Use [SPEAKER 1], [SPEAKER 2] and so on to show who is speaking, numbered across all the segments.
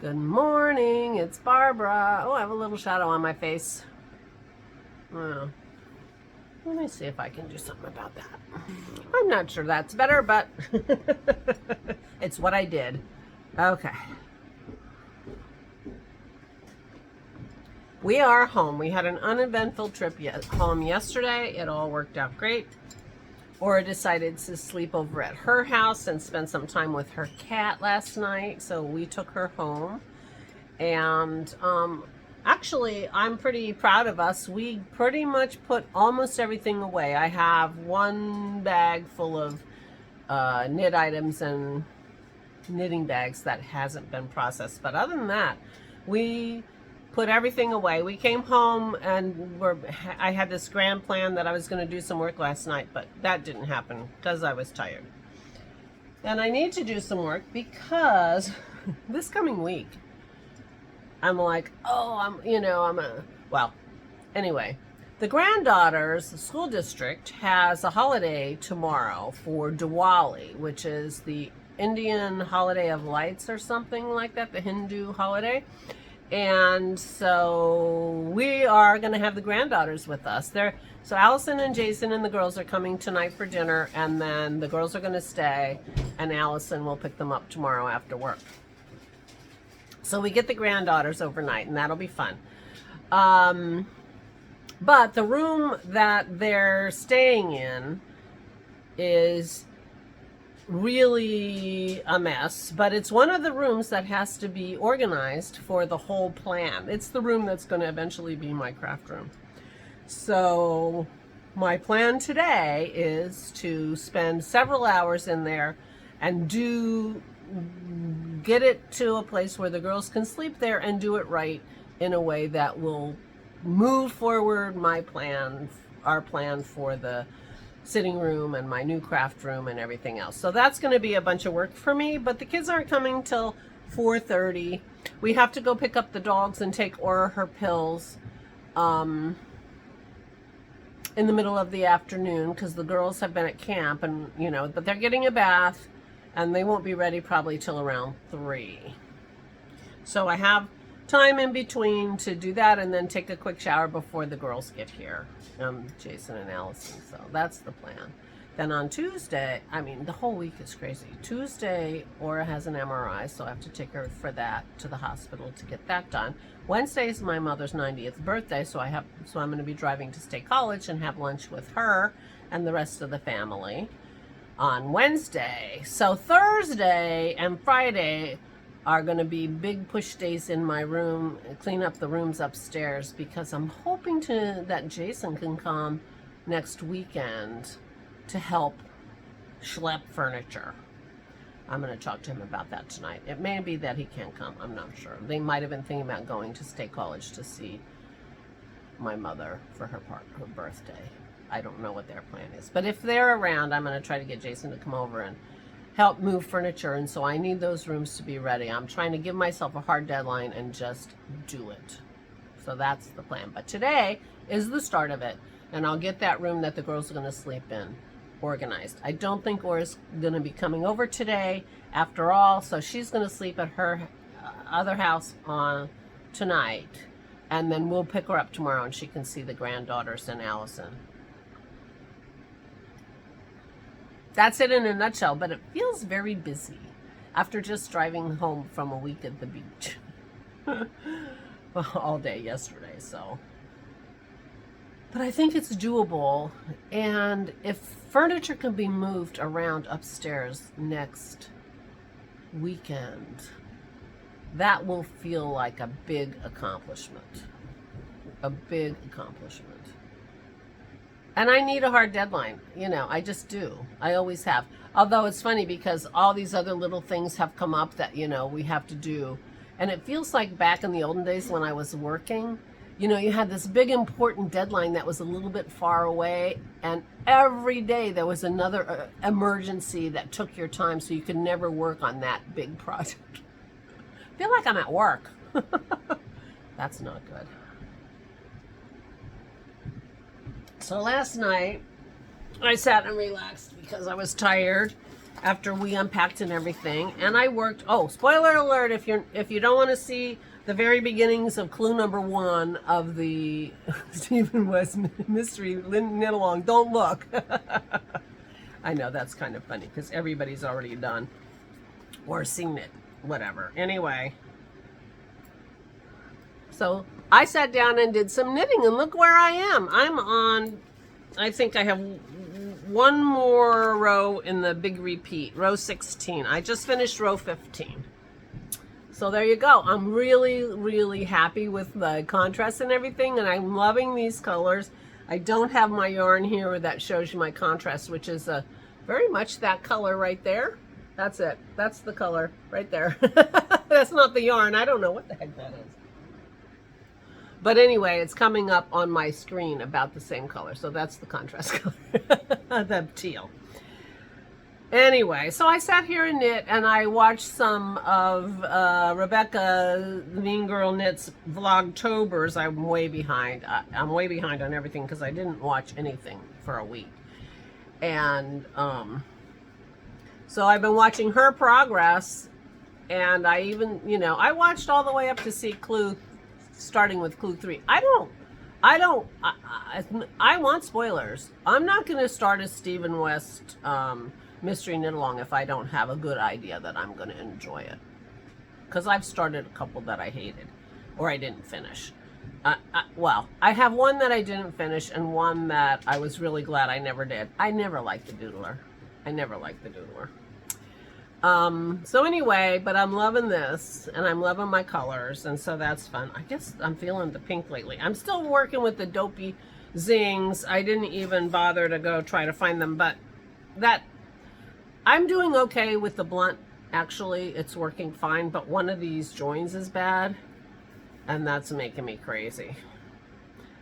[SPEAKER 1] Good morning, it's Barbara. Oh, I have a little shadow on my face. Oh, let me see if I can do something about that. I'm not sure that's better, but it's what I did. Okay. We are home. We had an uneventful trip home yesterday. It all worked out great. Aura decided to sleep over at her house and spend some time with her cat last night, so we took her home. And actually, I'm pretty proud of us. We pretty much put almost everything away. I have one bag full of knit items and knitting bags that hasn't been processed. But other than that, we put everything away. We came home and I had this grand plan that I was going to do some work last night, but that didn't happen because I was tired. And I need to do some work because this coming week, I'm like, oh, well, anyway, the granddaughter's school district has a holiday tomorrow for Diwali, which is the Indian holiday of lights or something like that, the Hindu holiday. And so we are going to have the granddaughters with us. So Allison and Jason and the girls are coming tonight for dinner, and then the girls are going to stay, and Allison will pick them up tomorrow after work. So we get the granddaughters overnight, and that'll be fun. But the room that they're staying in is really a mess, but it's one of the rooms that has to be organized for the whole plan. It's the room that's going to eventually be my craft room. So my plan today is to spend several hours in there and get it to a place where the girls can sleep there and do it right in a way that will move forward our plan for the sitting room and my new craft room and everything else. So that's going to be a bunch of work for me, but the kids aren't coming till 4:30. We have to go pick up the dogs and take Aura her pills in the middle of the afternoon because the girls have been at camp, and but they're getting a bath and they won't be ready probably till around 3. So I have time in between to do that and then take a quick shower before the girls get here, Jason and Allison. So that's the plan. Then on Tuesday, the whole week is crazy. Tuesday, Aura has an MRI, so I have to take her for that to the hospital to get that done. Wednesday is my mother's 90th birthday, so I'm going to be driving to State College and have lunch with her and the rest of the family on Wednesday. So Thursday and Friday are going to be big push days in my room, clean up the rooms upstairs, because I'm hoping that Jason can come next weekend to help schlep furniture. I'm going to talk to him about that tonight. It may be that he can't come. I'm not sure. They might have been thinking about going to State College to see my mother for her birthday. I don't know what their plan is. But if they're around, I'm going to try to get Jason to come over and help move furniture, and so I need those rooms to be ready. I'm trying to give myself a hard deadline and just do it. So that's the plan. But today is the start of it, and I'll get that room that the girls are going to sleep in organized. I don't think Aura's going to be coming over today after all, so she's going to sleep at her other house tonight, and then we'll pick her up tomorrow and she can see the granddaughters and Allison. That's it in a nutshell, but it feels very busy after just driving home from a week at the beach all day yesterday. So, but I think it's doable, and if furniture can be moved around upstairs next weekend, that will feel like a big accomplishment. A big accomplishment. And I need a hard deadline. I just do. I always have. Although it's funny because all these other little things have come up that, we have to do. And it feels like back in the olden days when I was working, you had this big important deadline that was a little bit far away. And every day there was another emergency that took your time, so you could never work on that big project. I feel like I'm at work. That's not good. So last night, I sat and relaxed because I was tired, after we unpacked and everything, and I worked. Oh, spoiler alert! If you don't want to see the very beginnings of clue number 1 of the Stephen West mystery knit along, don't look. I know that's kind of funny because everybody's already done or seen it, whatever. Anyway, so I sat down and did some knitting, and look where I am. I'm on, I think I have one more row in the big repeat, row 16. I just finished row 15. So there you go. I'm really, really happy with the contrast and everything, and I'm loving these colors. I don't have my yarn here that shows you my contrast, which is very much that color right there. That's it. That's the color right there. That's not the yarn. I don't know what the heck that is. But anyway, it's coming up on my screen about the same color. So that's the contrast color, the teal. Anyway, so I sat here and knit, and I watched some of Rebecca, the Mean Girl Knits Vlogtobers. I'm way behind. I'm way behind on everything because I didn't watch anything for a week. And so I've been watching her progress, and I even, I watched all the way up to see starting with clue 3. I want spoilers. I'm not going to start a Stephen West mystery knit along if I don't have a good idea that I'm going to enjoy it. Because I've started a couple that I hated or I didn't finish. Well, I have one that I didn't finish and one that I was really glad I never did. I never liked the doodler. So anyway, but I'm loving this, and I'm loving my colors, and so that's fun. I guess I'm feeling the pink lately. I'm still working with the Dopey Zings. I didn't even bother to go try to find them, but I'm doing okay with the blunt. Actually, it's working fine, but one of these joins is bad, and that's making me crazy.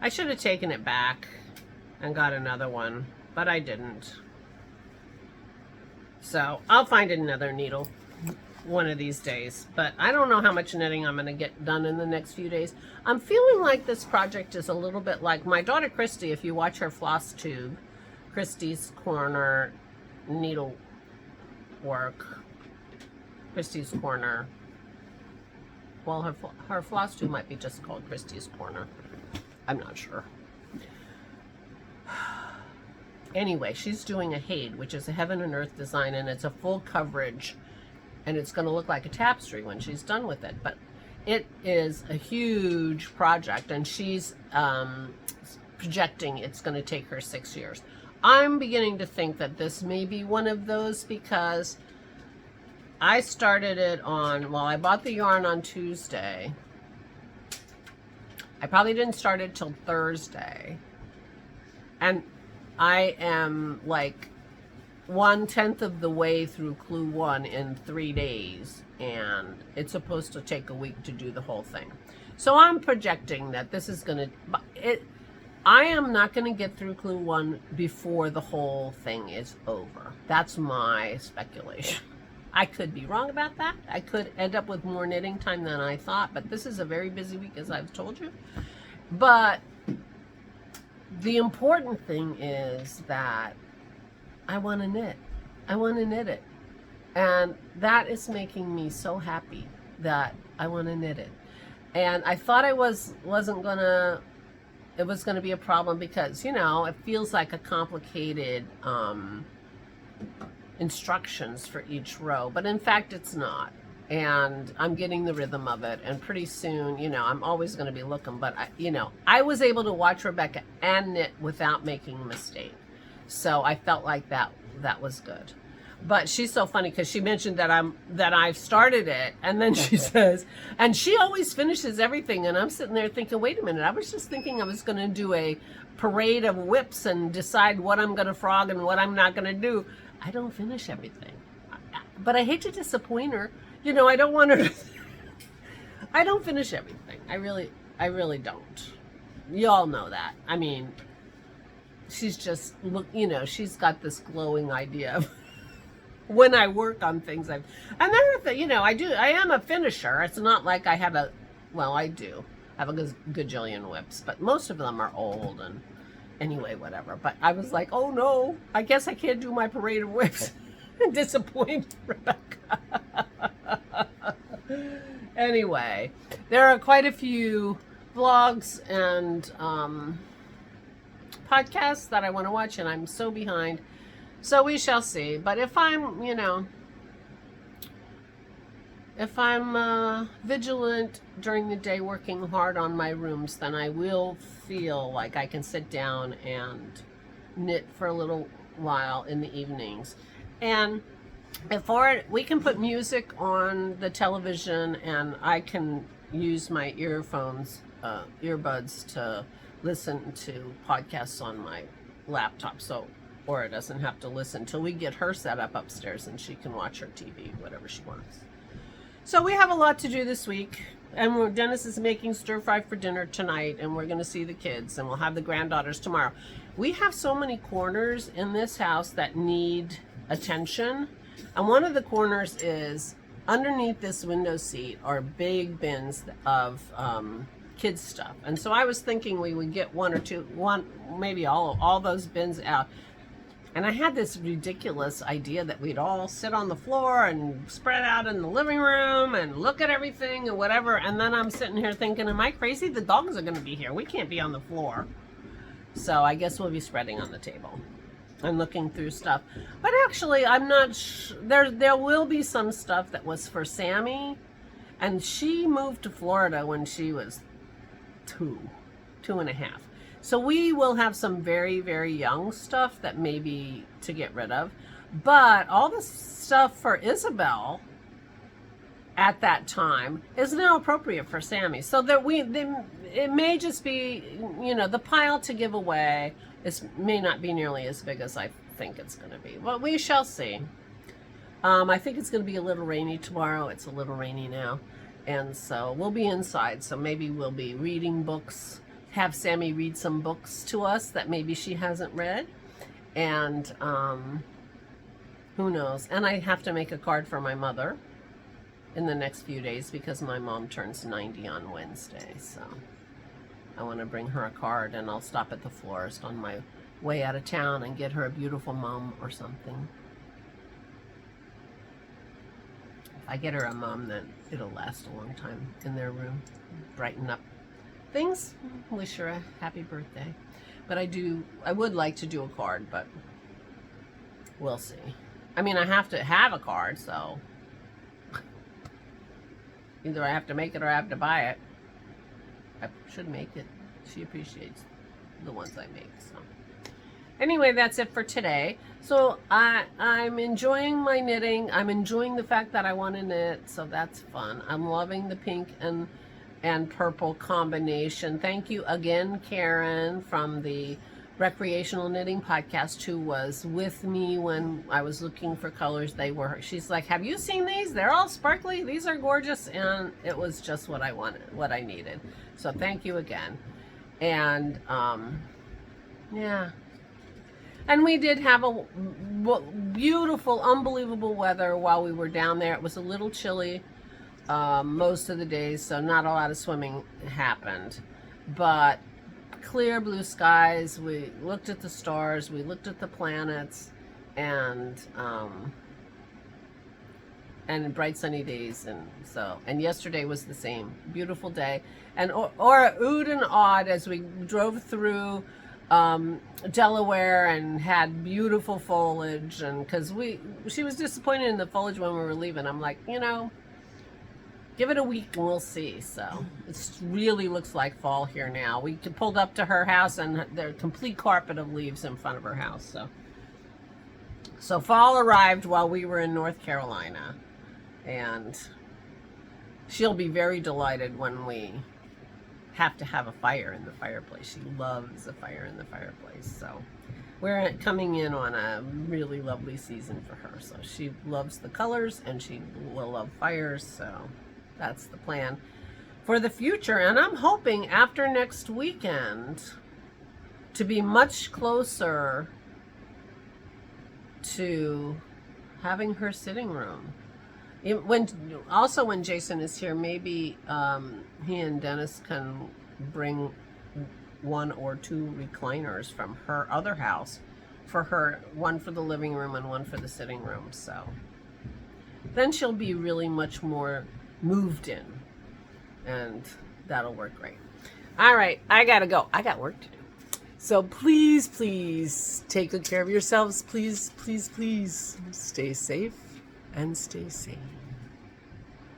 [SPEAKER 1] I should have taken it back and got another one, but I didn't. So I'll find another needle one of these days, but I don't know how much knitting I'm going to get done in the next few days. I'm feeling like this project is a little bit like my daughter Christy. If you watch her floss tube, Christy's Corner needle work, Christy's Corner. Well, her floss tube might be just called Christy's Corner. I'm not sure. Anyway, she's doing a Hade, which is a heaven and earth design, and it's a full coverage, and it's going to look like a tapestry when she's done with it. But it is a huge project, and she's projecting it's going to take her 6 years. I'm beginning to think that this may be one of those because I started it on, well, I bought the yarn on Tuesday. I probably didn't start it till Thursday. And I am like 1/10 of the way through clue 1 in 3 days, and it's supposed to take a week to do the whole thing. So I'm projecting that this is going to, I am not going to get through clue 1 before the whole thing is over. That's my speculation. I could be wrong about that. I could end up with more knitting time than I thought, but this is a very busy week, as I've told you. But the important thing is that I want to knit. I want to knit it. And that is making me so happy that I want to knit it. And I thought it was going to be a problem because, it feels like a complicated instructions for each row. But in fact, it's not. And I'm getting the rhythm of it, and pretty soon, I'm always going to be looking, but I was able to watch Rebecca and knit without making a mistake, so I felt like that was good. But she's so funny because she mentioned that I've started it, and then she says, and she always finishes everything, and I'm sitting there thinking, wait a minute, I was just thinking I was going to do a parade of whips and decide what I'm going to frog and what I'm not going to do. I don't finish everything, but I hate to disappoint her. I don't want her to, I don't finish everything. I really don't. You all know that. I mean, she's just, she's got this glowing idea of when I work on things. And another thing, I am a finisher. It's not like I have I do have a gajillion whips, but most of them are old and anyway, whatever. But I was like, oh no, I guess I can't do my parade of whips. Disappoint Rebecca. Anyway, there are quite a few vlogs and podcasts that I want to watch, and I'm so behind. So we shall see. But if I'm, if I'm vigilant during the day working hard on my rooms, then I will feel like I can sit down and knit for a little while in the evenings. And we can put music on the television, and I can use my earbuds to listen to podcasts on my laptop. So, or it doesn't have to listen till we get her set up upstairs and she can watch her TV, whatever she wants. So we have a lot to do this week, and Dennis is making stir fry for dinner tonight, and we're going to see the kids, and we'll have the granddaughters tomorrow. We have so many corners in this house that need attention, and one of the corners is underneath this window seat are big bins of kids stuff. And so I was thinking we would get maybe all those bins out. And I had this ridiculous idea that we'd all sit on the floor and spread out in the living room and look at everything and whatever. And then I'm sitting here thinking, am I crazy? The dogs are going to be here. We can't be on the floor. So I guess we'll be spreading on the table and looking through stuff. But actually, I'm not there will be some stuff that was for Sammy. And she moved to Florida when she was 2.5. So we will have some very, very young stuff that maybe to get rid of. But all the stuff for Isabel at that time is now appropriate for Sammy. So that it may just be, the pile to give away may not be nearly as big as I think it's going to be. But we shall see. I think it's going to be a little rainy tomorrow. It's a little rainy now. And so we'll be inside. So maybe we'll be reading books. Have Sammy read some books to us that maybe she hasn't read, and who knows. And I have to make a card for my mother in the next few days because my mom turns 90 on Wednesday, so I want to bring her a card, and I'll stop at the florist on my way out of town and get her a beautiful mum or something. If I get her a mum, then it'll last a long time in their room, brighten up things. Wish her a happy birthday. But I would like to do a card, but we'll see. I mean, I have to have a card, so either I have to make it or I have to buy it. I should make it. She appreciates the ones I make, so. Anyway, that's it for today. So I'm enjoying my knitting. I'm enjoying the fact that I want to knit, so that's fun. I'm loving the pink and purple combination. Thank you again, Karen, from the Recreational Knitting Podcast, who was with me when I was looking for colors. She's like, have you seen these? They're all sparkly. These are gorgeous. And it was just what I wanted, what I needed. So thank you again. And yeah. And we did have a beautiful, unbelievable weather while we were down there. It was a little chilly most of the days, so not a lot of swimming happened, but clear blue skies. We looked at the stars, we looked at the planets, and bright sunny days, and yesterday was the same beautiful day, and oohed and awed as we drove through Delaware and had beautiful foliage, and because she was disappointed in the foliage when we were leaving. I'm like, give it a week and we'll see. So it really looks like fall here now. We pulled up to her house and there's a complete carpet of leaves in front of her house. So fall arrived while we were in North Carolina, and she'll be very delighted when we have to have a fire in the fireplace. She loves a fire in the fireplace. So we're coming in on a really lovely season for her. So she loves the colors and she will love fires. So that's the plan for the future. And I'm hoping after next weekend to be much closer to having her sitting room. When Jason is here, maybe he and Dennis can bring 1 or 2 recliners from her other house for her, one for the living room and one for the sitting room. So then she'll be really much more moved in, and that'll work great. All right, I gotta go. I got work to do. So please, please take good care of yourselves. Please, please, please stay safe and stay sane.